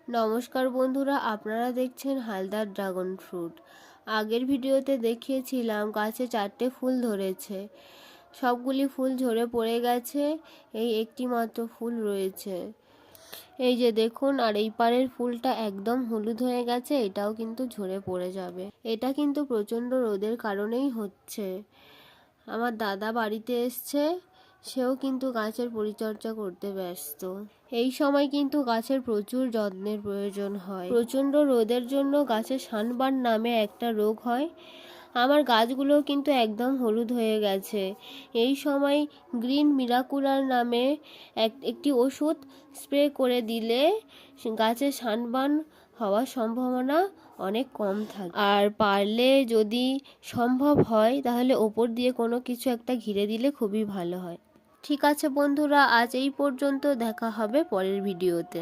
নমস্কার বন্ধুরা, আপনারা দেখছেন হালদার ড্রাগন ফ্রুট। আগের ভিডিওতে দেখিয়েছিলাম গাছে 4টে ফুল ধরেছে, সবগুলি ফুল ঝরে পড়ে গেছে, এই একটি মাত্র ফুল রয়েছে। এই যে দেখুন, আর এই পারের ফুলটা একদম হলুদ হয়ে গেছে, এটাও কিন্তু ঝরে পড়ে যাবে। এটা কিন্তু প্রচণ্ড রোদের কারণেই হচ্ছে। আমার দাদা বাড়িতে এসছে, সেও কিন্তু গাছের পরিচর্যা করতে ব্যস্ত। এই সময় কিন্তু গাছের প্রচুর যত্নের প্রয়োজন হয়। প্রচণ্ড রোদের জন্য গাছের সানবার্ন নামে একটা রোগ হয়। আমার গাছগুলো কিন্তু একদম হলুদ হয়ে গেছে। এই সময় গ্রিন মিরাকুলার নামে একটি ওষুধ স্প্রে করে দিলে গাছের সানবার্ন হওয়ার সম্ভাবনা অনেক কম থাকে। আর পারলে যদি সম্ভব হয় তাহলে ওপর দিয়ে কোনো কিছু একটা ঘিরে দিলে খুবই ভালো হয়। ঠিক আছে বন্ধুরা, আজ এই পর্যন্ত, দেখা হবে পরের ভিডিওতে।